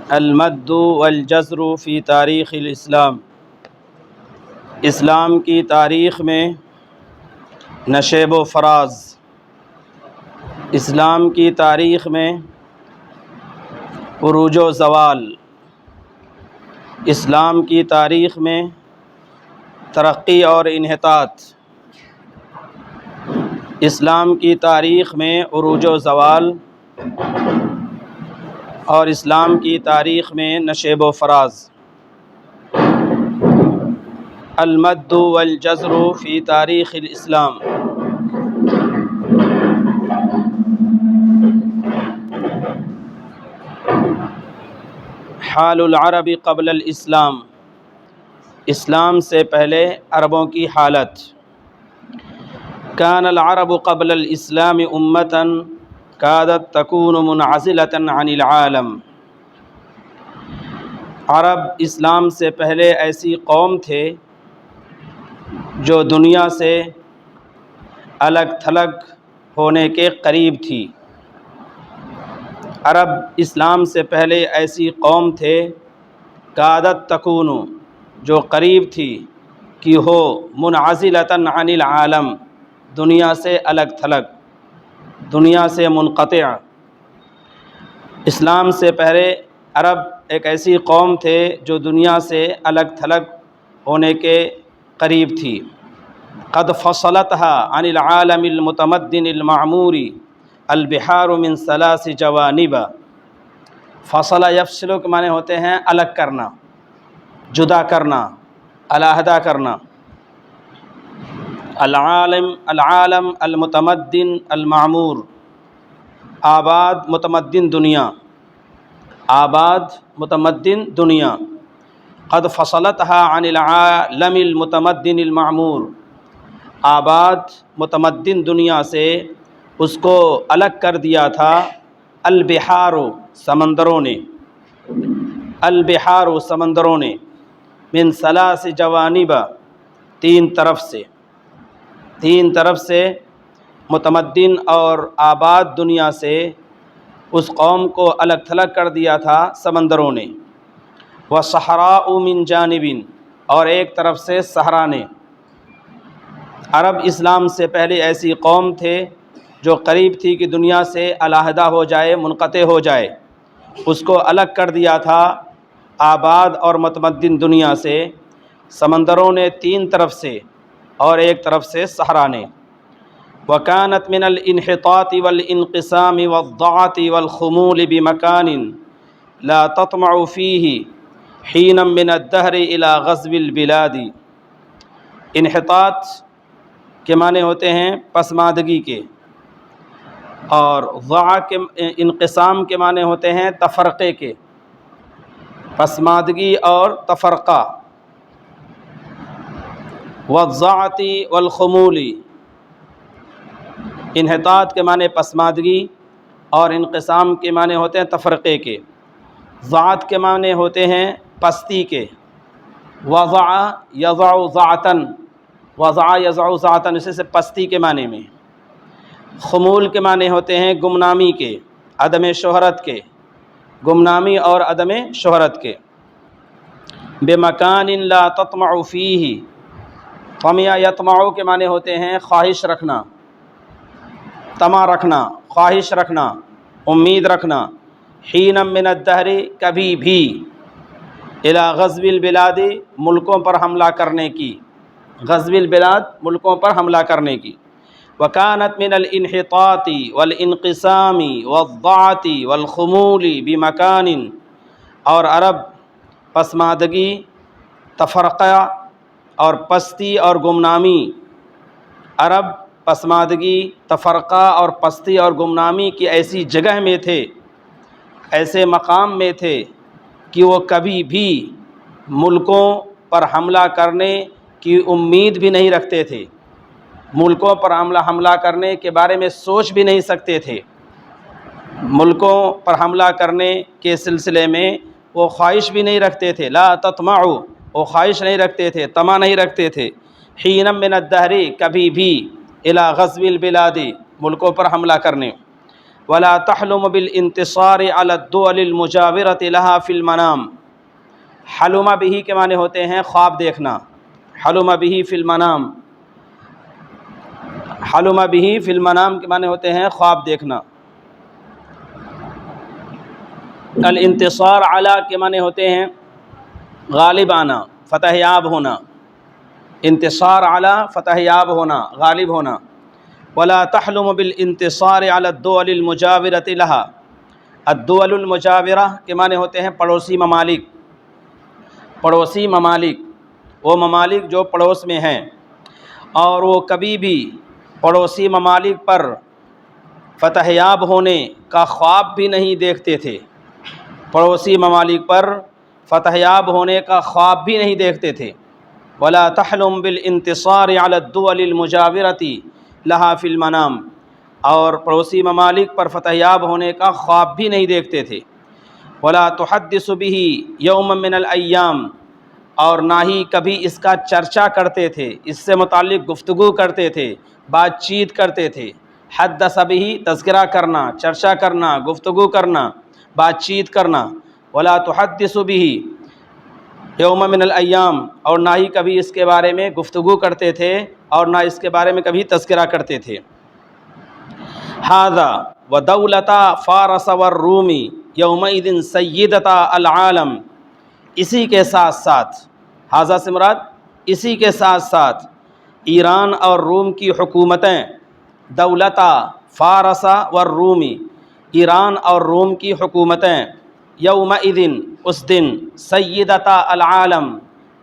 المد والجزر فی تاریخ الاسلام، اسلام کی تاریخ میں نشیب و فراز، اسلام کی تاریخ میں عروج و زوال، اسلام کی تاریخ میں ترقی اور انحطاط، اسلام کی تاریخ میں عروج و زوال اور اسلام کی تاریخ میں نشیب و فراز۔ المد والجزر فی تاریخ الاسلام، حال العرب قبل الاسلام، اسلام سے پہلے عربوں کی حالت۔ کان العرب قبل الاسلام امتا کادت تکون منعزلۃ عن العالم، عرب اسلام سے پہلے ایسی قوم تھے جو دنیا سے الگ تھلگ ہونے کے قریب تھی۔ عرب اسلام سے پہلے ایسی قوم تھے کادت تکون، جو قریب تھی کہ ہو منعزلۃ عن العالم، دنیا سے الگ تھلگ، دنیا سے منقطع۔ اسلام سے پہلے عرب ایک ایسی قوم تھے جو دنیا سے الگ تھلگ ہونے کے قریب تھی۔ قد فصلتها عن العالم المتمدن المعمور البحار من ثلاث جوانب، فصل یفصل کے معنی ہوتے ہیں الگ کرنا، جدا کرنا، علیحدہ کرنا۔ العالم المتمدن المعمور، آباد متمدن دنیا، آباد متمدن دنیا۔ قد فصلتها عن العالم المتمدن المعمور، آباد متمدن دنیا سے اس کو الگ کر دیا تھا البحار، سمندروں نے، البحار سمندروں نے، من ثلاث جوانب، تین طرف سے متمدن اور آباد دنیا سے اس قوم کو الگ تھلگ کر دیا تھا سمندروں نے۔ وصحراء من جانب، اور ایک طرف سے صحرا نے۔ عرب اسلام سے پہلے ایسی قوم تھے جو قریب تھی کہ دنیا سے علیحدہ ہو جائے، منقطع ہو جائے، اس کو الگ کر دیا تھا آباد اور متمدن دنیا سے سمندروں نے تین طرف سے اور ایک طرف سے صحرا نے۔ وَكَانَتْ مِنَ الْإِنْحِطَاطِ وَالْإِنْقِسَامِ وَالضَّعْفِ وَالْخُمُولِ بِمَكَانٍ لَا تَطْمَعُ فِيهِ حِينًا مِنَ الدَّهْرِ إِلَى غَزْوِ الْبِلَادِ۔ انحطاط کے معنی ہوتے ہیں پسماندگی کے، اور ضعف کے، انقسام کے معنی ہوتے ہیں تفرقے کے، پسماندگی اور تفرقہ۔ والضعف والخمول، انحطاط کے معنی پسماندگی اور انقسام کے معنی ہوتے ہیں تفرقے کے۔ ضعف کے معنی ہوتے ہیں پستی کے۔ وضع یضع ضعتاً، وضع یضع ضعتاً، اسے سے پستی کے معنی میں۔ خمول کے معنی ہوتے ہیں گمنامی کے، عدم شہرت کے، گمنامی اور عدم شہرت کے۔ بمکان لا تطمع فیہ، طمع یطمع کے معنی ہوتے ہیں خواہش رکھنا، طمع رکھنا، خواہش رکھنا، امید رکھنا۔ حینا من الدہر، کبھی بھی، الی غزو البلاد، ملکوں پر حملہ کرنے کی، غزو البلاد ملکوں پر حملہ کرنے کی۔ وکانت من الانحطاط والانقسام والضعف والخمول بمکان، اور عرب پسماندگی، تفرقہ اور پستی اور گمنامی، عرب پسماندگی، تفرقہ اور پستی اور گمنامی کی ایسی جگہ میں تھے، ایسے مقام میں تھے کہ وہ کبھی بھی ملکوں پر حملہ کرنے کی امید بھی نہیں رکھتے تھے، ملکوں پر حملہ کرنے کے بارے میں سوچ بھی نہیں سکتے تھے۔ ملکوں پر حملہ کرنے کے سلسلے میں وہ خواہش بھی نہیں رکھتے تھے۔ لا تطمعوا، وہ خواہش نہیں رکھتے تھے، طمع نہیں رکھتے تھے۔ حینا من الدہر، کبھی بھی، الی غزو البلاد، ملکوں پر حملہ کرنے۔ ولا تحلم بالانتصار على الدول المجاورة لها في المنام۔ حلم به کے معنی ہوتے ہیں خواب دیکھنا، حلم به فی المنام، حلم به فی المنام کے معنی ہوتے ہیں خواب دیکھنا۔ الانتصار علی کے معنی ہوتے ہیں غالب آنا، فتح یاب ہونا، انتصار علی فتح یاب ہونا، غالب ہونا۔ ولا تحلم بالانتصار علی الدول المجاورة لها، الدول المجاورہ کے معنی ہوتے ہیں پڑوسی ممالک، پڑوسی ممالک، وہ ممالک جو پڑوس میں ہیں، اور وہ کبھی بھی پڑوسی ممالک پر فتح یاب ہونے کا خواب بھی نہیں دیکھتے تھے، پڑوسی ممالک پر فتح یاب ہونے کا خواب بھی نہیں دیکھتے تھے۔ ولا تحلم بالانتصار علی الدول المجاورة لها فی المنام، اور پڑوسی ممالک پر فتح یاب ہونے کا خواب بھی نہیں دیکھتے تھے۔ ولا تحدث به یوما من الایام، اور نہ ہی کبھی اس کا چرچا کرتے تھے، اس سے متعلق گفتگو کرتے تھے، بات چیت کرتے تھے۔ حدث به تذکرہ کرنا، چرچا کرنا، گفتگو کرنا، بات چیت کرنا۔ ولا تحدث به یوم من الایام، اور نہ ہی کبھی اس کے بارے میں گفتگو کرتے تھے اور نہ اس کے بارے میں کبھی تذکرہ کرتے تھے۔ ھذا ودولتا فارس والروم یومئذ سیدتا العالم، اسی کے ساتھ ساتھ، ھذا سے مراد اسی کے ساتھ ساتھ ایران اور روم کی حکومتیں، دولتا فارس والروم، ایران اور روم کی حکومتیں، یومئذ اس دن، سیدتا العالم،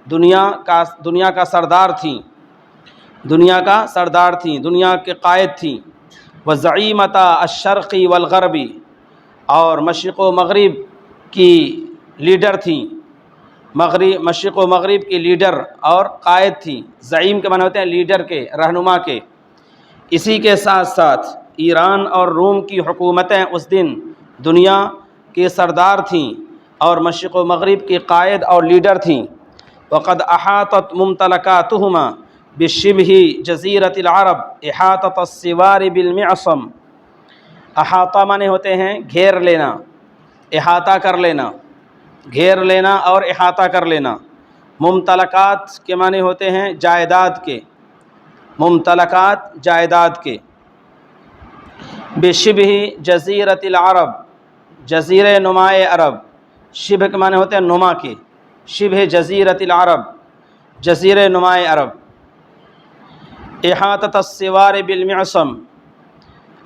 دنیا کا سردار تھیں، دنیا کا سردار تھیں، دنیا کے قائد تھیں۔ وزعیمتا الشرقی والغربی، اور مشرق و مغرب کی لیڈر تھیں، مشرق و مغرب کی لیڈر اور قائد تھیں۔ زعیم کے معنی ہوتے ہیں لیڈر کے، رہنما کے۔ اسی کے ساتھ ساتھ ایران اور روم کی حکومتیں اس دن دنیا کے سردار تھیں اور مشرق و مغرب کی قائد اور لیڈر تھیں۔ وقد احاطت ممتلکاتہما بشبہ جزیرۃ العرب احاطۃ السوار بالمعصم۔ احاطہ معنی ہوتے ہیں گھیر لینا، احاطہ کر لینا، گھیر لینا اور احاطہ کر لینا۔ ممتلکات کے معنی ہوتے ہیں جائیداد کے، ممتلکات جائیداد کے۔ بشبہ جزیرۃ العرب، جزیرہ نمائے عرب، شبہ کے معنی ہوتے ہیں نما کے، شبہ جزیرۃ العرب، جزیرہ نمائے عرب۔ احاطۃ السوار بالمعصم،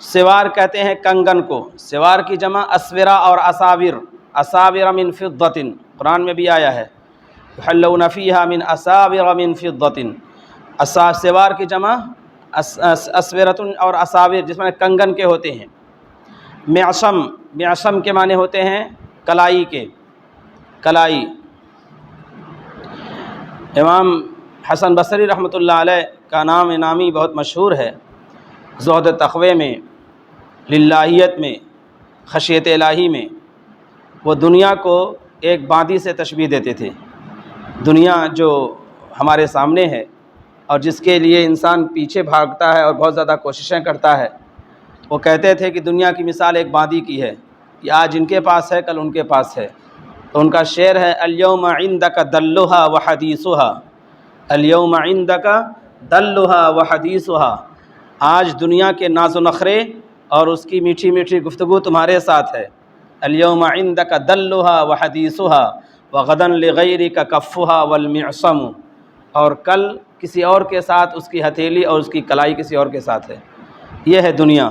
سوار کہتے ہیں کنگن کو، سوار کی جمع اسورہ اور اساور، اساور من فضۃ، قرآن میں بھی آیا ہے یحلون فیہا من اساور من فضۃ۔ سوار کی جمع اسورۃ اور اساور، جس میں کنگن کے ہوتے ہیں۔ معصم، معصم کے معنی ہوتے ہیں کلائی کے، کلائی۔ امام حسن بصری رحمۃ اللہ علیہ کا نام نامی بہت مشہور ہے، زہد تقوی میں، للہیت میں، خشیت الہی میں۔ وہ دنیا کو ایک باندی سے تشبیہ دیتے تھے۔ دنیا جو ہمارے سامنے ہے اور جس کے لیے انسان پیچھے بھاگتا ہے اور بہت زیادہ کوششیں کرتا ہے، وہ کہتے تھے کہ دنیا کی مثال ایک باندی کی ہے، کہ آج ان کے پاس ہے، کل ان کے پاس ہے۔ تو ان کا شعر ہے الیوم عندک دلھا وحدیثھا، الیوم عندک دلھا وحدیثھا، آج دنیا کے ناز و نخرے اور اس کی میٹھی میٹھی گفتگو تمہارے ساتھ ہے۔ الیوم عندک دلھا وحدیثھا وغدا لغیرک کفھھا والمعصم، اور کل کسی اور کے ساتھ اس کی ہتھیلی اور اس کی کلائی کسی اور کے ساتھ ہے۔ یہ ہے دنیا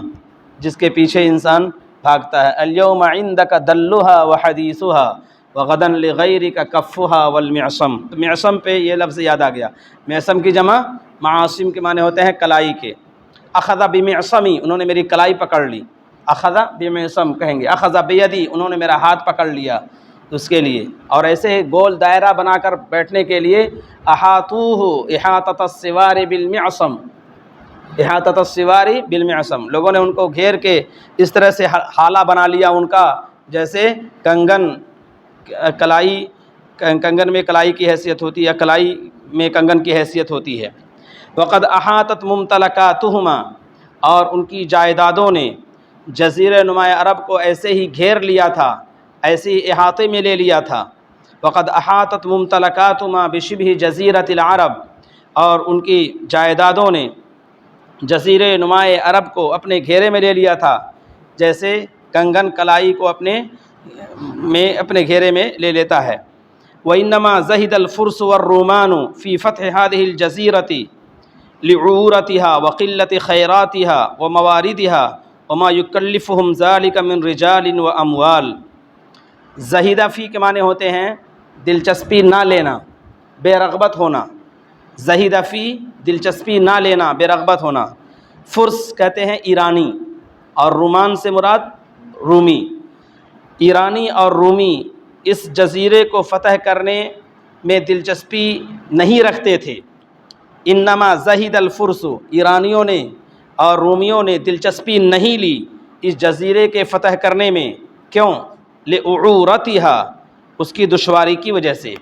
جس کے پیچھے انسان بھاگتا ہے۔ الیوم عندک دلھا وحدیثھا وغدا لغیرک کفھھا والمعصم۔ معصم پہ یہ لفظ یاد آ گیا، معصم کی جمع معاصم کے معنی ہوتے ہیں کلائی کے۔ اخذ بمعصمی، انہوں نے میری کلائی پکڑ لی، اخذ بمعصم کہیں گے، اخذ بیدی، انہوں نے میرا ہاتھ پکڑ لیا، اس کے لیے۔ اور ایسے گول دائرہ بنا کر بیٹھنے کے لیے احاطوہ احاطۃ السوار بالمعصم، احاطۃ السوار بالمعصم، لوگوں نے ان کو گھیر کے اس طرح سے حالہ بنا لیا ان کا، جیسے کنگن، کلائی، کنگن میں کلائی کی حیثیت ہوتی ہے یا کلائی میں کنگن کی حیثیت ہوتی ہے۔ وقد احاطت ممتلکاتہما، اور ان کی جائیدادوں نے جزیرہ نماء عرب کو ایسے ہی گھیر لیا تھا، ایسے ہی احاطے میں لے لیا تھا۔ وقد احاطت ممتلکاتہما بشبہ جزیرۃ العرب، اور ان کی جائیدادوں نے جزیرہ نماء عرب کو اپنے گھیرے میں لے لیا تھا، جیسے کنگن کلائی کو اپنے گھیرے میں لے لیتا ہے۔ وَإِنَّمَا زَهِدَ الْفُرْسُ وَالرُّومَانُ فِي فَتْحِ هَذِهِ الْجَزِيرَةِ لِعُورَتِهَا وَقِلَّةِ خَيْرَاتِهَا وَمَوَارِدِهَا وَمَا يُكَلِّفُهُمْ ذَلِكَ مِنْ رِجَالٍ وَأَمْوَالٍ۔ زہیدہ فی کے معنی ہوتے ہیں دلچسپی نہ لینا، بے رغبت ہونا۔ زہیدہ فی دلچسپی نہ لینا، بے رغبت ہونا۔ فرس کہتے ہیں ایرانی، اور رومان سے مراد رومی۔ ایرانی اور رومی اس جزیرے کو فتح کرنے میں دلچسپی نہیں رکھتے تھے۔ انما زہد الفرس، ایرانیوں نے اور رومیوں نے دلچسپی نہیں لی اس جزیرے کے فتح کرنے میں۔ کیوں؟ لعورتها، اس کی دشواری کی وجہ سے،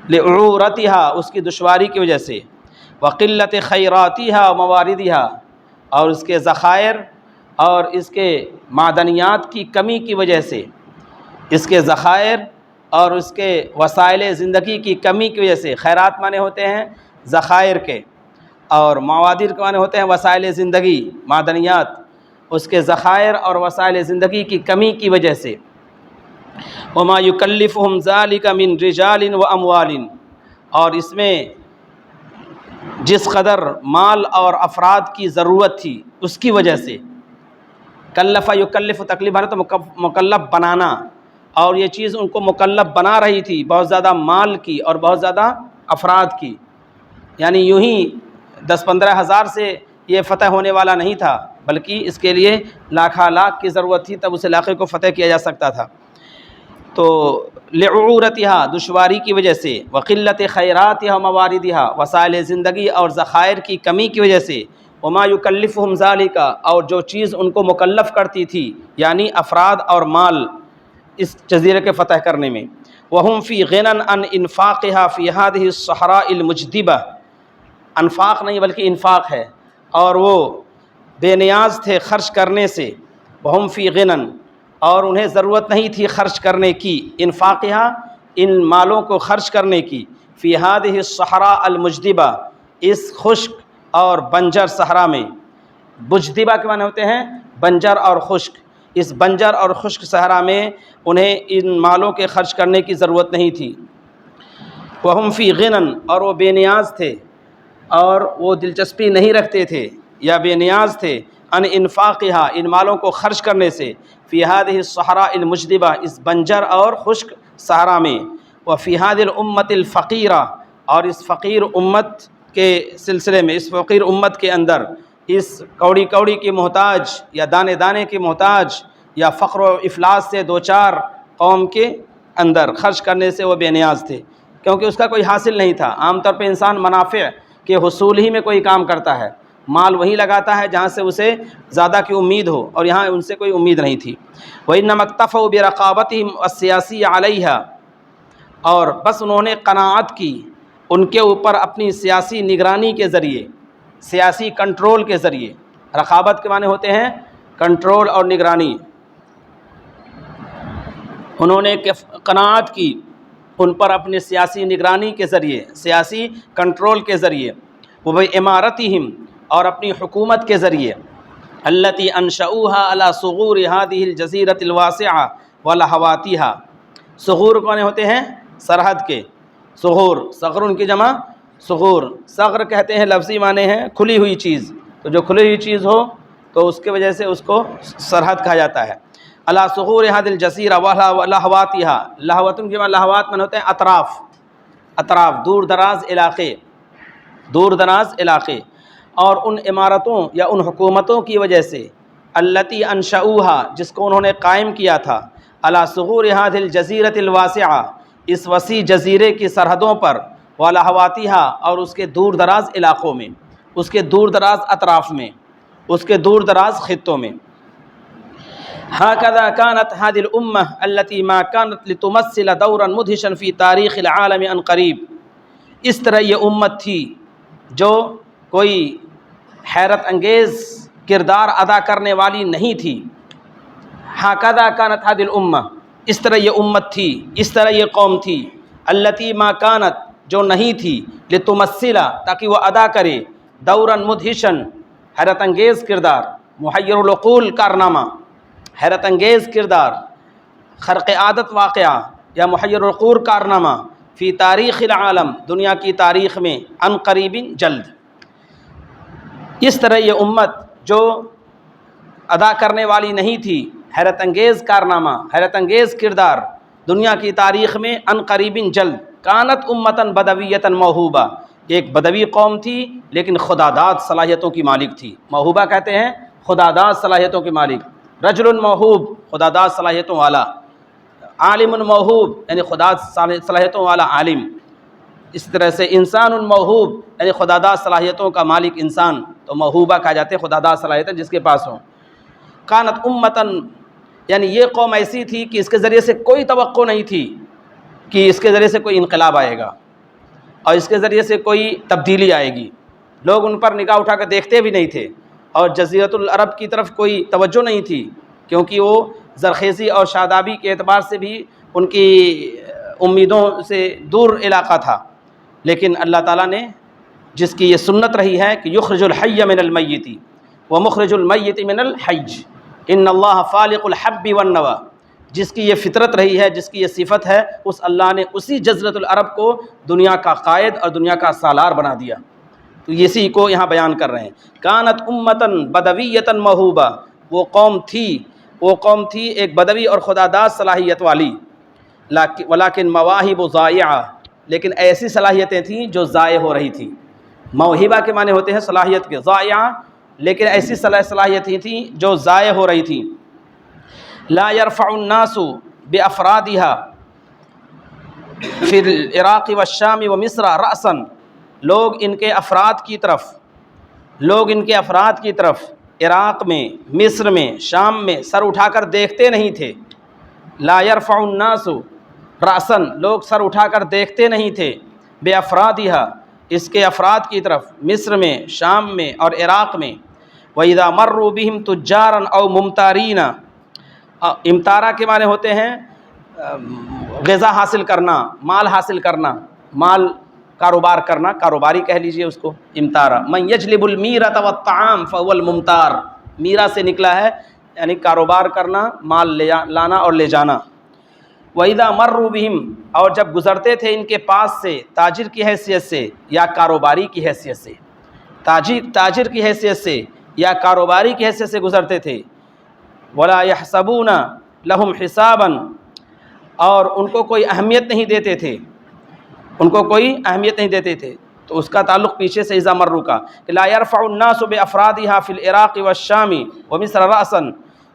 لعورتها، اس کی دشواری کی وجہ سے، وقلت خیراتها ومواردها، اور اس کے ذخائر اور اس کے معدنیات کی کمی کی وجہ سے، اس کے ذخائر اور اس کے وسائل زندگی کی کمی کی وجہ سے۔ خیرات معنی ہوتے ہیں ذخائر کے، اور موادر کے معنی ہوتے ہیں وسائل زندگی، معدنیات۔ اس کے ذخائر اور وسائل زندگی کی کمی کی وجہ سے۔ وما یکلفہم ذالک من رجال واموال، اور اس میں جس قدر مال اور افراد کی ضرورت تھی اس کی وجہ سے۔ کلف یکلف، تکلیف ہے تو مکلف بنانا، اور یہ چیز ان کو مکلف بنا رہی تھی، بہت زیادہ مال کی اور بہت زیادہ افراد کی۔ یعنی یوں ہی 10-15 ہزار سے یہ فتح ہونے والا نہیں تھا، بلکہ اس کے لیے لاکھاں لاکھ کی ضرورت تھی، تب اس علاقے کو فتح کیا جا سکتا تھا۔ تو لعورتها، دشواری کی وجہ سے، وقلت خیراتها ومواردها، وسائل زندگی اور ذخائر کی کمی کی وجہ سے، وما یکلفہم ذالک، اور جو چیز ان کو مکلف کرتی تھی یعنی افراد اور مال اس جزیرے کے فتح کرنے میں۔ وہم فی غنى عن انفاقها فی هذه الصحراء المجدبہ، انفاق نہیں بلکہ انفاق ہے، اور وہ بے نیاز تھے خرچ کرنے سے۔ وہم فی غنى، اور انہیں ضرورت نہیں تھی خرچ کرنے کی، انفاقها، ان مالوں کو خرچ کرنے کی، فی هذه الصحراء المجدبہ، اس خشک اور بنجر صحرا میں۔ مجدبہ کے معنی ہوتے ہیں بنجر اور خشک۔ اس بنجر اور خشک صحرا میں انہیں ان مالوں کے خرچ کرنے کی ضرورت نہیں تھی۔ وہم فی غنى، اور وہ بے نیاز تھے، اور وہ دلچسپی نہیں رکھتے تھے یا بے نیاز تھے، ان انفاقها، ان مالوں کو خرچ کرنے سے، فی هذه الصحراء المجدبہ، اس بنجر اور خشک صحرا میں۔ وفی هذه الامة الفقیرہ، اور اس فقیر امت کے سلسلے میں، اس فقیر امت کے اندر، اس کوڑی کوڑی کی محتاج یا دانے دانے کی محتاج یا فقر و افلاس سے دوچار قوم کے اندر خرچ کرنے سے وہ بے نیاز تھے، کیونکہ اس کا کوئی حاصل نہیں تھا۔ عام طور پہ انسان منافع کے حصول ہی میں کوئی کام کرتا ہے، مال وہیں لگاتا ہے جہاں سے اسے زیادہ کی امید ہو، اور یہاں ان سے کوئی امید نہیں تھی۔ وَإِنَّمَا اكْتَفَوْا بِرَقَابَتِهِمْ السِّيَاسِيَّةِ عَلَيْهَا، اور بس انہوں نے قناعت کی ان کے اوپر اپنی سیاسی نگرانی کے ذریعے، سیاسی کنٹرول کے ذریعے۔ رقابت کے معنی ہوتے ہیں کنٹرول اور نگرانی۔ انہوں نے قناعت کی ان پر اپنے سیاسی نگرانی کے ذریعے، سیاسی کنٹرول کے ذریعے۔ وَبِإِمَارَتِهِمْ، اور اپنی حکومت کے ذریعے، الَّتِي أَنشَأُوهَا عَلَى صُغُورِ هَذِهِ الْجَزِيرَةِ الْوَاسِعَةِ وَلَهَوَاتِهَا۔ صغور کون ہوتے ہیں؟ سرحد کے صغور، صغر ان کی جمع صغور۔ صغر کہتے ہیں لفظی معنی ہے کھلی ہوئی چیز، تو جو کھلی ہوئی چیز ہو تو اس کی وجہ سے اس کو سرحد کہا جاتا ہے۔ علی صغور هذه الجزیرہ ولہواتها، لہوۃ کی معنی لہوات من ہوتے ہیں اطراف، اطراف، دور دراز علاقے، دور دراز علاقے۔ اور ان عمارتوں یا ان حکومتوں کی وجہ سے، التی انشأوها، جس کو انہوں نے قائم کیا تھا، علی صغور هذه الجزیرۃ الواسعہ، اس وسیع جزیرے کی سرحدوں پر، ولہواتها، اور اس کے دور دراز علاقوں میں، اس کے دور دراز اطراف میں، اس کے دور دراز خطوں میں۔ هكذا كانت هذه الأمة التي ما كانت لتمثل دورا مدهشا في تاریخ العالم عن قریب، اس طرح یہ امت تھی جو کوئی حیرت انگیز کردار ادا کرنے والی نہیں تھی. ہاکذا کانت هذه الامہ، اس طرح یہ امت تھی، اس طرح یہ قوم تھی. التی ما کانت، جو نہیں تھی، لتمثل، تاکہ وہ ادا کرے، دوراً مدہشن، حیرت انگیز کردار، محیر العقول کارنامہ، حیرت انگیز کردار، خرق عادت واقعہ یا محیر العقول کارنامہ، فی تاریخ العالم، دنیا کی تاریخ میں، عن قریب جلد. اس طرح یہ امت جو ادا کرنے والی نہیں تھی، حیرت انگیز کارنامہ، حیرت انگیز کردار، دنیا کی تاریخ میں، عن قریب جلد. کانت امتاً بدویتاً موہوبہ، ایک بدوی قوم تھی لیکن خداداد صلاحیتوں کی مالک تھی. موہوبہ کہتے ہیں خداداد صلاحیتوں کی مالک. رجل موہوب، خداداد صلاحیتوں والا. عالم موہوب، یعنی خداداد صلاحیتوں والا عالم. اس طرح سے انسان موہوب، یعنی خداداد صلاحیتوں کا مالک انسان، تو موہوبہ کہا جاتے ہیں خداداد صلاحیتیں جس کے پاس ہوں. کانت امتاً، یعنی یہ قوم ایسی تھی کہ اس کے ذریعے سے کوئی توقع نہیں تھی کہ اس کے ذریعے سے کوئی انقلاب آئے گا اور اس کے ذریعے سے کوئی تبدیلی آئے گی. لوگ ان پر نگاہ اٹھا کر دیکھتے بھی نہیں تھے اور جزیرۃ العرب کی طرف کوئی توجہ نہیں تھی، کیونکہ وہ زرخیزی اور شادابی کے اعتبار سے بھی ان کی امیدوں سے دور علاقہ تھا. لیکن اللہ تعالیٰ نے، جس کی یہ سنت رہی ہے کہ یخرج الحی من المیت ومخرج المیت من الحی، ان اللہ فالق الحب والنوى، جس کی یہ فطرت رہی ہے، جس کی یہ صفت ہے، اس اللہ نے اسی جزیرۃ العرب کو دنیا کا قائد اور دنیا کا سالار بنا دیا. تو اسی کو یہاں بیان کر رہے ہیں. کانت امتاً بدویتاً موہوبہ، وہ قوم تھی ایک بدوی اور خداداد صلاحیت والی. ولیکن مواہب ضائعہ، لیکن ایسی صلاحیتیں تھیں جو ضائع ہو رہی تھیں. موہبہ کے معنی ہوتے ہیں صلاحیت کے، ضائعہ، لیکن ایسی صلاحیتیں تھیں جو ضائع ہو رہی تھیں. لا يرفع الناس بافرادها فی العراق والشام ومصر رأسا، لوگ ان کے افراد کی طرف عراق میں، مصر میں، شام میں سر اٹھا کر دیکھتے نہیں تھے. لا يرفع الناس رأسا، لوگ سر اٹھا کر دیکھتے نہیں تھے، بافرادها، اس کے افراد کی طرف، مصر میں، شام میں اور عراق میں. وَإِذَا مَرُّوا بِهِمْ تُجَّارًا أَوْ مُمْتَارِينَ، امتارہ کے معنی ہوتے ہیں غذا حاصل کرنا، مال حاصل کرنا، مال کاروبار کرنا، کاروباری کہہ لیجئے اس کو امتارہ. من یجلب المیرۃ والطعام فهو الممتار، میرہ سے نکلا ہے یعنی کاروبار کرنا، مال لانا اور لے جانا. وَإِذَا مَرُّوا بِهِمْ، اور جب گزرتے تھے ان کے پاس سے، تاجر کی حیثیت سے یا کاروباری کی حیثیت سے، تاجر کی حیثیت سے یا کاروباری کی حیثیت سے گزرتے تھے. وَلَا يَحْسَبُونَ لَهُمْ حِسَابًا، اور ان کو کوئی اہمیت نہیں دیتے تھے، تو اس کا تعلق پیچھے سے اذا مروا کا، کہ لا يرفع الناس بافرادها في العراق والشام ومصر رأسا،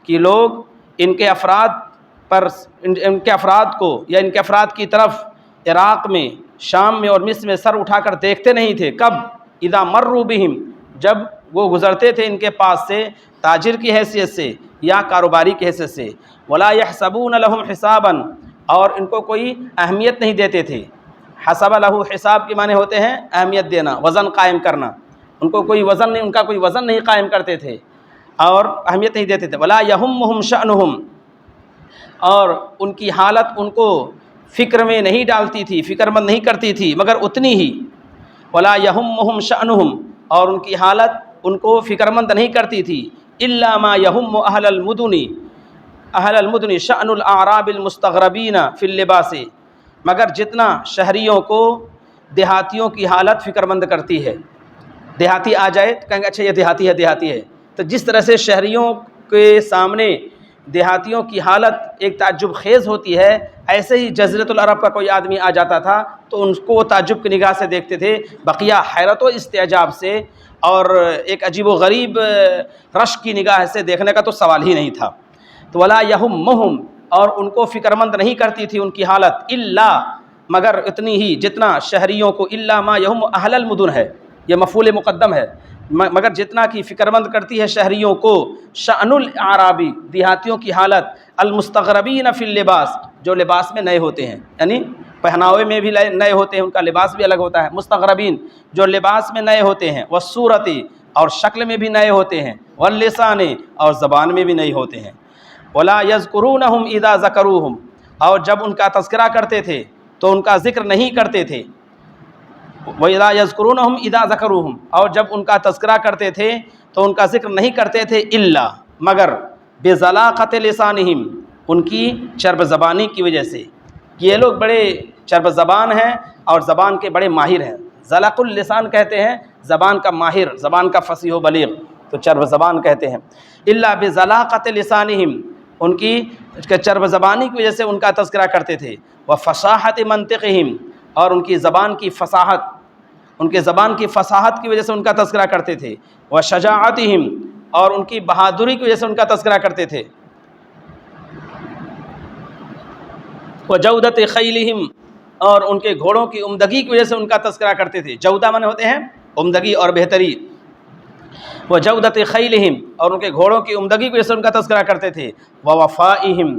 کہ لوگ ان کے افراد کو یا ان کے افراد کی طرف عراق میں، شام میں اور مصر میں سر اٹھا کر دیکھتے نہیں تھے. کب؟ اذا مروا بهم، جب وہ گزرتے تھے ان کے پاس سے تاجر کی حیثیت سے یا کاروباری کی حیثیت سے. ولا يحسبون لهم حسابا، اور ان کو کوئی اہمیت نہیں دیتے تھے. حسب لہو، حساب کے معنی ہوتے ہیں اہمیت دینا، وزن قائم کرنا. ان کو کوئی وزن نہیں، ان کا کوئی وزن نہیں قائم کرتے تھے اور اہمیت نہیں دیتے تھے. ولا یہمہم شأنہم، اور ان کی حالت ان کو فکر میں نہیں ڈالتی تھی، فکر مند نہیں کرتی تھی مگر اتنی ہی. ولا یہمہم شأنہم، اور ان کی حالت ان کو فکر مند نہیں کرتی تھی. الا ما یہم اہل المدن شأن الاعراب المستغربین فی اللباس، مگر جتنا شہریوں کو دیہاتیوں کی حالت فکر مند کرتی ہے. دیہاتی آ جائے تو کہیں گے اچھا یہ دیہاتی ہے. تو جس طرح سے شہریوں کے سامنے دیہاتیوں کی حالت ایک تعجب خیز ہوتی ہے، ایسے ہی جزیرۃ العرب کا کوئی آدمی آ جاتا تھا تو ان کو تعجب کی نگاہ سے دیکھتے تھے، بقیہ حیرت و استعجاب سے اور ایک عجیب و غریب رشک کی نگاہ سے دیکھنے کا تو سوال ہی نہیں تھا. تو ولا یہمہم، اور ان کو فکر مند نہیں کرتی تھی ان کی حالت، الا، مگر اتنی ہی جتنا شہریوں کو، الا ما یہم اہل المدن ہے، یہ مفعول مقدم ہے، مگر جتنا کی فکر مند کرتی ہے شہریوں کو، شأن الاعرابی، دیہاتیوں کی حالت، المستغربین فی اللباس، جو لباس میں نئے ہوتے ہیں، یعنی پہناوے میں بھی نئے ہوتے ہیں، ان کا لباس بھی الگ ہوتا ہے. مستغربین، جو لباس میں نئے ہوتے ہیں. والصورت، اور شکل میں بھی نئے ہوتے ہیں، واللسان اور زبان میں بھی نئے ہوتے ہیں، ولا یذکرونہم اذا ذکروہم اور جب ان کا تذکرہ کرتے تھے تو ان کا ذکر نہیں کرتے تھے، وَإِذَا يَذْكُرُونَهُمْ إِذَا ذَكَرُوهُمْ اور جب ان کا تذکرہ کرتے تھے تو ان کا ذکر نہیں کرتے تھے، الا مگر بِذَلَاقَةِ لِسَانِهِمْ ان کی چرب زبانی کی وجہ سے، یہ لوگ بڑے چرب زبان ہیں اور زبان کے بڑے ماہر ہیں، ذلق اللسان کہتے ہیں زبان کا ماہر، زبان کا فصیح و بلیغ، تو چرب زبان کہتے ہیں، الا بِذَلَاقَةِ لِسَانِهِمْ ان کی چرب زبانی کی وجہ سے ان کا تذکرہ کرتے تھے، وَفَصَاحَةِ مَنطِقِهِمْ اور ان کی زبان کی فصاحت، ان کے زبان کی فصاحت کی وجہ سے ان کا تذکرہ کرتے تھے، وَشَجَاعَتِهِمْ اور ان کی بہادری کی وجہ سے ان کا تذکرہ کرتے تھے، وَجَوْدَةِ خَيْلِهِمْ اور ان کے گھوڑوں کی عمدگی کی وجہ سے ان کا تذکرہ کرتے تھے، جودہ معنی ہوتے ہیں عمدگی اور بہتری، وَجَوْدَةِ خَيْلِهِمْ اور ان کے گھوڑوں کی عمدگی کی وجہ سے ان کا تذکرہ کرتے تھے، وَوَفَائِهِمْ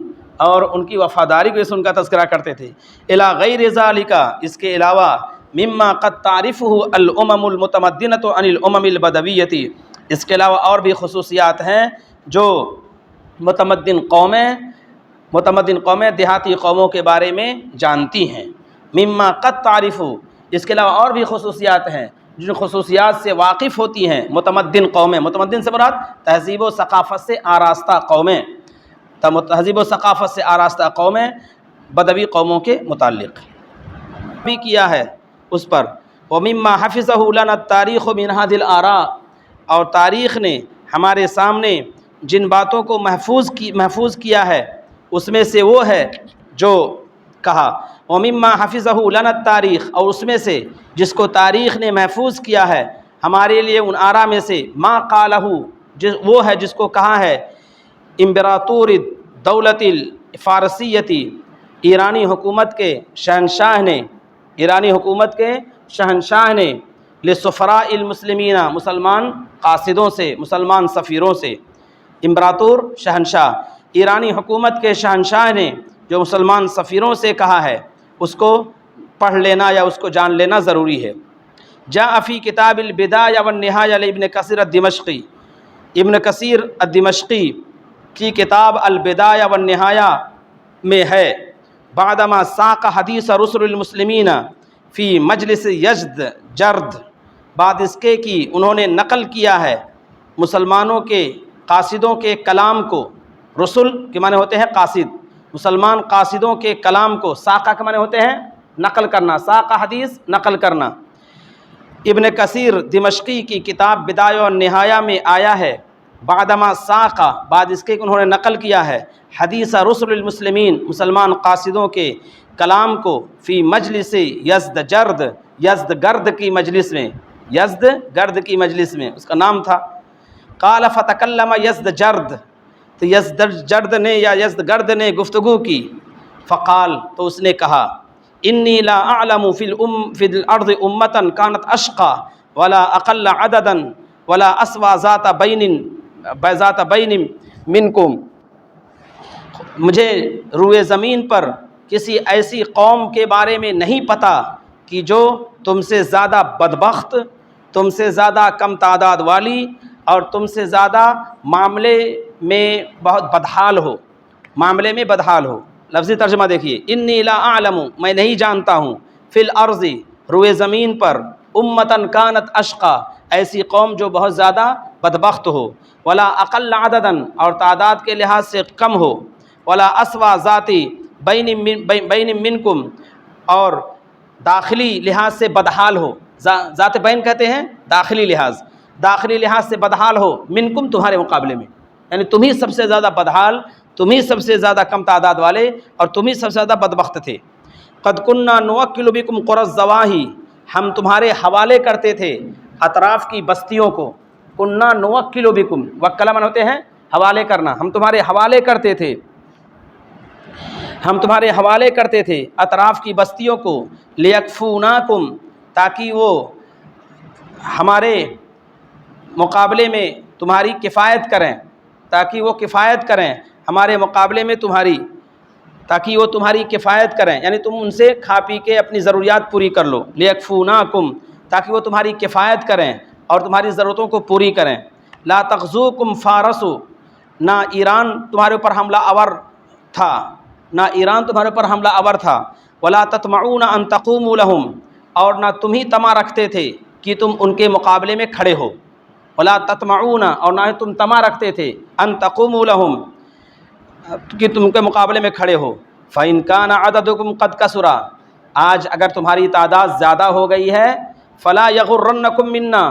اور ان کی وفاداری کی وجہ سے ان کا تذکرہ کرتے تھے، الی غیر ذالک اس کے علاوہ، مما قد تعرفه الامم المتمدنۃ عن الامم البدویۃ اس کے علاوہ اور بھی خصوصیات ہیں جو متمدن قومیں دیہاتی قوموں کے بارے میں جانتی ہیں، مما قد تعرفه اس کے علاوہ اور بھی خصوصیات ہیں جن خصوصیات سے واقف ہوتی ہیں متمدن قومیں، متمدن سے مراد تہذیب و ثقافت سے آراستہ قومیں، تہذیب و ثقافت سے آراستہ قومیں بدوی قوموں کے متعلق بھی کیا ہے اس پر، وَمِمَّا حَفِظَهُ لَنَا التَّارِيخُ مِنْ هَذِهِ الْآرَاءِ اور تاریخ نے ہمارے سامنے جن باتوں کو محفوظ کیا ہے اس میں سے وہ ہے جو کہا، وَمِمَّا حَفِظَهُ لَنَا التَّارِيخُ اور اس میں سے جس کو تاریخ نے محفوظ کیا ہے ہمارے لیے ان آراء میں سے، ما قالہ وہ ہے جس کو کہا ہے امبراطور دولت الفارسیت ایرانی حکومت کے شہنشاہ نے لسفراء المسلمین مسلمان قاصدوں سے، مسلمان سفیروں سے، امبراطور شہنشاہ، ایرانی حکومت کے شہنشاہ نے جو مسلمان سفیروں سے کہا ہے اس کو پڑھ لینا یا اس کو جان لینا ضروری ہے، جاء فی کتاب البدایہ والنہایہ لابن کثیر الدمشقی ابن کثیر الدمشقی کی کتاب البدایہ والنہایہ میں ہے، بعدما ساق حدیث رسل المسلمین فی مجلس یزد جرد بعد اس کے کی انہوں نے نقل کیا ہے مسلمانوں کے قاصدوں کے کلام کو، رسل کے معنی ہوتے ہیں قاصد، مسلمان قاصدوں کے کلام کو، ساقہ کے معنی ہوتے ہیں نقل کرنا، ساقہ حدیث نقل کرنا، ابن کثیر دمشقی کی کتاب بدایہ و نہایہ میں آیا ہے، بعدما ساقہ بعد اس کے انہوں نے نقل کیا ہے حدیث رسل المسلمین مسلمان قاصدوں کے کلام کو، فی مجلس یزد جرد یزد گرد کی مجلس میں، یزد گرد کی مجلس میں اس کا نام تھا، قال فتکلم یزد جرد تو یزد جرد نے یا یزد گرد نے گفتگو کی، فقال تو اس نے کہا، انی لا اعلم فی الارض امتا کانت اشقا ولا اقل عددا ولا اسوا ذات بین منکم مجھے روئے زمین پر کسی ایسی قوم کے بارے میں نہیں پتہ کہ جو تم سے زیادہ بدبخت، تم سے زیادہ کم تعداد والی اور تم سے زیادہ معاملے میں بہت بدحال ہو، معاملے میں بدحال ہو۔ لفظی ترجمہ دیکھیے، انی لا اعلم میں نہیں جانتا ہوں، فی الارض روئے زمین پر، امتن کانت اشقا ایسی قوم جو بہت زیادہ بدبخت ہو، ولا اقل عددا اور تعداد کے لحاظ سے کم ہو، ولا اسوا ذاتی بین منکم اور داخلی لحاظ سے بدحال ہو، ذات بین کہتے ہیں داخلی لحاظ سے بدحال ہو، منکم تمہارے مقابلے میں، یعنی تم ہی سب سے زیادہ بدحال، تم ہی سب سے زیادہ کم تعداد والے اور تم ہی سب سے زیادہ بدبخت تھے۔ قد کننا نوکل بکم قری الزواہی ہم تمہارے حوالے کرتے تھے اطراف کی بستیوں کو، کننا نوکل بکم وکلا من ہوتے ہیں حوالے کرنا، ہم تمہارے حوالے کرتے تھے اطراف کی بستیوں کو، لیکفوناکم تاکہ وہ ہمارے مقابلے میں تمہاری کفایت کریں، ہمارے مقابلے میں تاکہ وہ تمہاری کفایت کریں، یعنی تم ان سے کھا پی کے اپنی ضروریات پوری کر لو، لیکفوناکم تاکہ وہ تمہاری کفایت کریں، اور تمہاری ضرورتوں کو پوری کریں. لا تغزوکم فارس، نہ ایران تمہارے اوپر حملہ آور تھا، نہ ایران تمہارے اوپر حملہ آور تھا. ولا تطمعون ان تقوموا لهم، اور نہ تم ہی طمع رکھتے تھے کہ تم ان کے مقابلے میں کھڑے ہو. ولا تطمعون، اور نہ تم طمع رکھتے تھے ان تقوموا لهم کہ تم کے مقابلے میں کھڑے ہو. فإن كان عددكم قد كثر، آج اگر تمہاری تعداد زیادہ ہو گئی ہے، فلا يغرنكم منا،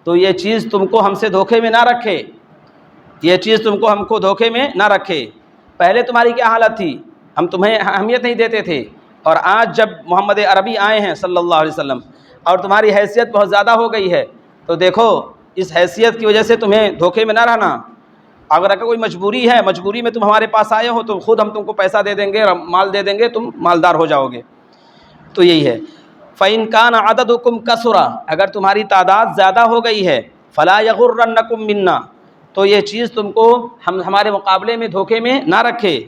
تو یہ چیز تم کو ہم سے دھوکے میں نہ رکھے، یہ چیز تم کو ہم کو دھوکے میں نہ رکھے. پہلے تمہاری کیا حالت تھی؟ ہم تمہیں اہمیت نہیں دیتے تھے، اور آج جب محمد عربی آئے ہیں صلی اللہ علیہ وسلم اور تمہاری حیثیت بہت زیادہ ہو گئی ہے، تو دیکھو اس حیثیت کی وجہ سے تمہیں دھوکے میں نہ رہنا. اگر کوئی مجبوری ہے، مجبوری میں تم ہمارے پاس آئے ہو، تو خود ہم تم کو پیسہ دے دیں گے، مال دے دیں گے، تم مالدار ہو جاؤ گے. تو یہی ہے. فإن كان عددكم كثر، اگر تمہاری تعداد زیادہ ہو گئی ہے، فلا يغرنكم منا، تو یہ چیز تم کو ہمارے مقابلے میں دھوکے میں نہ رکھے.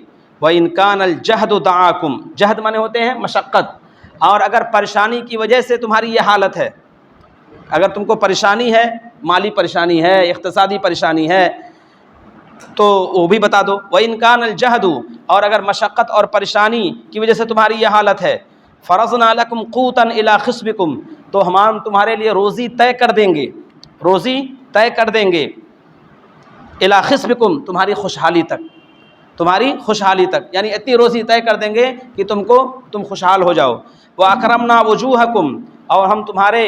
وإن كان الجهد دعاكم، جہد مانے ہوتے ہیں مشقت، اور اگر پریشانی کی وجہ سے تمہاری یہ حالت ہے، اگر تم کو پریشانی ہے، مالی پریشانی ہے، اقتصادی پریشانی ہے، تو وہ بھی بتا دو. وإن كان الجهد، اور اگر مشقت اور پریشانی کی وجہ سے تمہاری یہ حالت ہے، فرضنا لكم قوتا الى خصبكم، تو ہم تمہارے لیے روزی طے کر دیں گے، روزی طے کر دیں گے. الى خصبكم، تمہاری خوشحالی تک، تمہاری خوشحالی تک، یعنی اتنی روزی طے کر دیں گے کہ تم خوشحال ہو جاؤ. واکرمنا وجوہکم، اور ہم تمہارے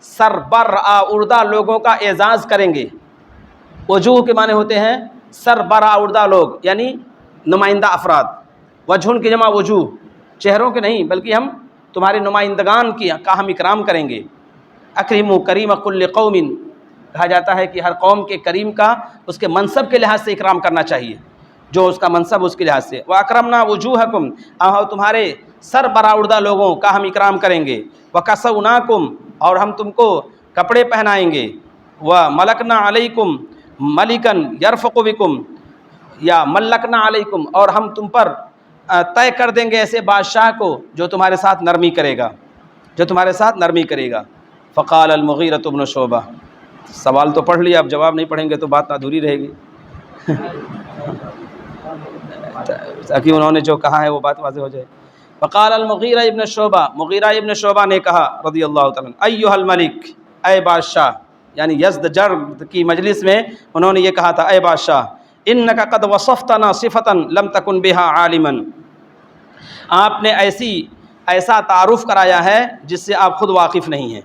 سربراہ لوگوں کا اعزاز کریں گے. وجوہ کے معنی ہوتے ہیں سربراہ لوگ، یعنی نمائندہ افراد. وجہن کی جمع وجوہ، چہروں کے نہیں، بلکہ ہم تمہارے نمائندگان کا ہم اکرام کریں گے. اکرموا کریم کل قوم، کہا جاتا ہے کہ ہر قوم کے کریم کا اس کے منصب کے لحاظ سے اکرام کرنا چاہیے، جو اس کا منصب اس کے لحاظ سے. وَأَكْرَمْنَا وُجُوهَكُمْ، اور تمہارے سربراہ لوگوں کا ہم اکرام کریں گے. وَكَسَوْنَاكُمْ، اور ہم تم کو کپڑے پہنائیں گے. وَمَلَكْنَا عَلَيْكُمْ مَلِكًا يَرْفُقُ بِكُمْ، یا مَلَّكْنَا عَلَيْكُمْ، اور ہم تم پر طے کر دیں گے ایسے بادشاہ کو جو تمہارے ساتھ نرمی کرے گا، جو تمہارے ساتھ نرمی کرے گا. فقال المغیرۃ بن شعبہ، سوال تو پڑھ لیا، اب جواب نہیں پڑھیں گے تو بات ادھوری رہے گی. تاکہ انہوں نے جو کہا ہے وہ بات واضح ہو جائے. فقال المغیرہ ابن شعبہ، مغیرہ ابن شعبہ نے کہا رضی اللہ تعالیٰ عنہ، ایھا الملک، اے بادشاہ، یعنی یزدجرد کی مجلس میں انہوں نے یہ کہا تھا، اے بادشاہ، انک قد وصفتنا صفتا لم تکن بها عالما، آپ نے ایسا تعارف کرایا ہے جس سے آپ خود واقف نہیں ہیں.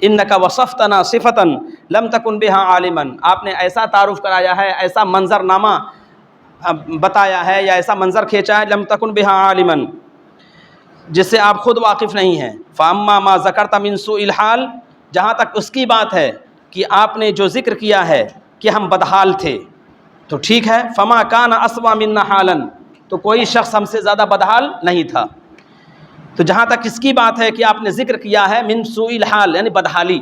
انک وصفتنا صفتا لم تکن بها عالما، آپ نے ایسا تعارف کرایا ہے، ایسا منظرنامہ بتایا ہے یا ایسا منظر کھینچا ہے، لم تکن بها عالما، جس سے آپ خود واقف نہیں ہیں. فاما ما ذکرت من سوء الحال، جہاں تک اس کی بات ہے کہ آپ نے جو ذکر کیا ہے کہ ہم بدحال تھے، تو ٹھیک ہے. فما کان اسوا منا حالا، تو کوئی شخص ہم سے زیادہ بدحال نہیں تھا. تو جہاں تک اس کی بات ہے کہ آپ نے ذکر کیا ہے من سوء الحال، یعنی بدحالی،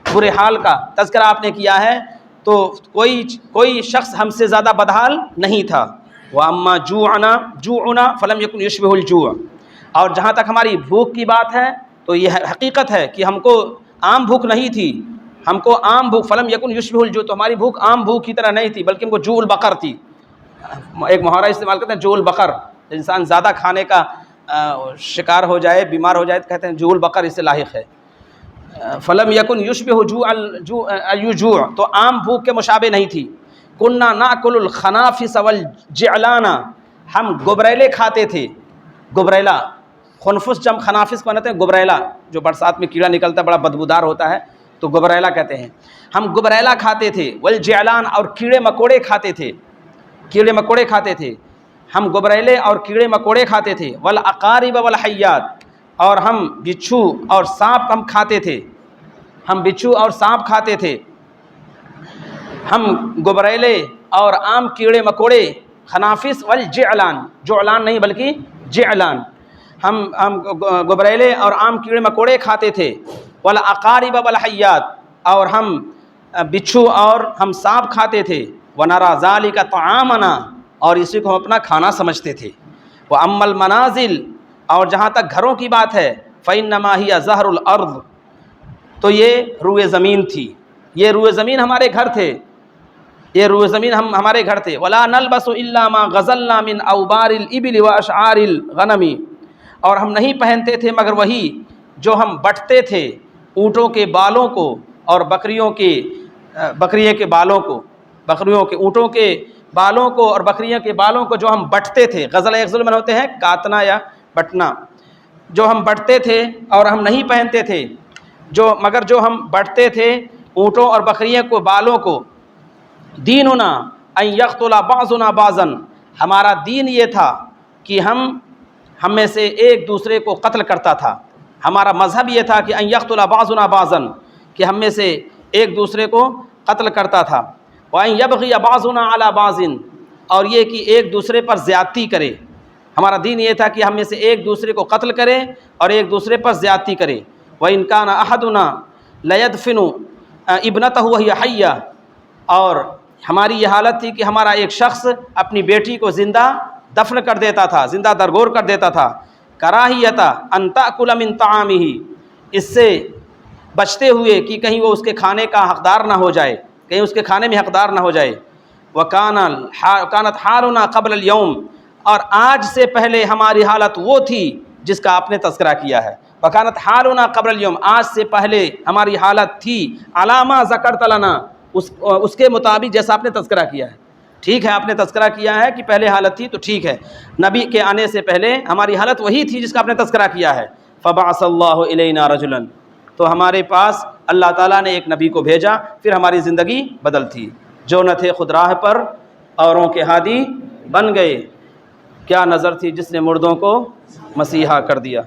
برے حال کا تذکرہ آپ نے کیا ہے، تو کوئی شخص ہم سے زیادہ بدحال نہیں تھا. واما جوعنا فلم یکن یشبہ الجوع، اور جہاں تک ہماری بھوک کی بات ہے تو یہ حقیقت ہے کہ ہم کو عام بھوک نہیں تھی، ہم کو عام بھوک، فلم یکن یشبہ الجوع، تو ہماری بھوک عام بھوک کی طرح نہیں تھی، بلکہ ہم کو جوع البقر تھی. ایک محاورہ استعمال کرتے ہیں جوع البقر، انسان زیادہ کھانے کا شکار ہو جائے، بیمار ہو جائے، تو کہتے ہیں جوع البقر اس سے لاحق ہے. فلم یکن یشبہ الجوع، تو عام بھوک کے مشابہ نہیں تھی. کننا ناکل الخنافس والجعلان، ہم گبریلے کھاتے تھے. گبریلا، خنفس جم خنافس کو کہتے ہیں گبریلا، جو برسات میں کیڑا نکلتا ہے، بڑا بدبودار ہوتا ہے، تو گبریلا کہتے ہیں. ہم گبریلا کھاتے تھے. والجعلان، اور کیڑے مکوڑے کھاتے تھے، کیڑے مکوڑے کھاتے تھے. ہم گبریلے اور کیڑے مکوڑے کھاتے تھے. والاقارب والحیات، اور ہم بچھو اور سانپ ہم کھاتے تھے، ہم بچھو اور سانپ کھاتے تھے. ہم گبریلے اور عام کیڑے مکوڑے، خنافس والجعلان، جعلان نہیں بلکہ جعلان، ہم گبریلے اور عام کیڑے مکوڑے کھاتے تھے. والاقارب والحیات، اور ہم بچھو اور ہم سانپ کھاتے تھے. ونرى ذلك طعامنا، اور اسی کو ہم اپنا کھانا سمجھتے تھے. واما المنازل، اور جہاں تک گھروں کی بات ہے، فانما هي زهر الارض، تو یہ روئے زمین تھی، یہ روئے زمین ہمارے گھر تھے، یہ روئے زمین ہمارے گھر تھے۔ ولا نلبس الا ما غزلنا من اوبار الابل واشعار الغنم، اور ہم نہیں پہنتے تھے مگر وہی جو ہم بٹتے تھے اونٹوں کے بالوں کو اور بکریوں کے بالوں کو، اونٹوں کے بالوں کو اور بکریوں کے بالوں کو جو ہم بٹتے تھے۔ غزل یغزل میں ہوتے ہیں کاتنا یا بٹنا، جو ہم بٹتے تھے اور ہم نہیں پہنتے تھے، مگر جو ہم بٹتے تھے اونٹوں اور بکریوں کو بالوں کو۔ دیننا ان یقتل بعضنا بعضا، ہمارا دین یہ تھا کہ ہم میں سے ایک دوسرے کو قتل کرتا تھا، ہمارا مذہب یہ تھا کہ ان یقتل بعضنا بعضا، کہ ہم میں سے ایک دوسرے کو قتل کرتا تھا۔ وان یبغی بعضنا علی بعض، اور یہ کہ ایک دوسرے پر زیادتی کرے، ہمارا دین یہ تھا کہ ہم میں سے ایک دوسرے کو قتل کرے اور ایک دوسرے پر زیادتی کرے۔ وان کان احدنا لیدفن ابنتہ وہی حیہ، اور ہماری یہ حالت تھی کہ ہمارا ایک شخص اپنی بیٹی کو زندہ دفن کر دیتا تھا، زندہ درگور کر دیتا تھا۔ کراہیت ان تأکل من طعامہ، اس سے بچتے ہوئے کہ کہیں وہ اس کے کھانے کا حقدار نہ ہو جائے، کہیں اس کے کھانے میں حقدار نہ ہو جائے۔ وکانت حالنا قبل اليوم، اور آج سے پہلے ہماری حالت وہ تھی جس کا آپ نے تذکرہ کیا ہے۔ وکانت حالنا قبل اليوم، آج سے پہلے ہماری حالت تھی علامہ ذکرت لنا، اس کے مطابق جیسا آپ نے تذکرہ کیا ہے۔ ٹھیک ہے، آپ نے تذکرہ کیا ہے کہ پہلے حالت تھی تو ٹھیک ہے، نبی کے آنے سے پہلے ہماری حالت وہی تھی جس کا آپ نے تذکرہ کیا ہے۔ فبعث اللہ الینا رجلا، تو ہمارے پاس اللہ تعالیٰ نے ایک نبی کو بھیجا، پھر ہماری زندگی بدل تھی۔ جو نہ تھے خود راہ پر اوروں کے ہادی بن گئے، کیا نظر تھی جس نے مردوں کو مسیحا کر دیا۔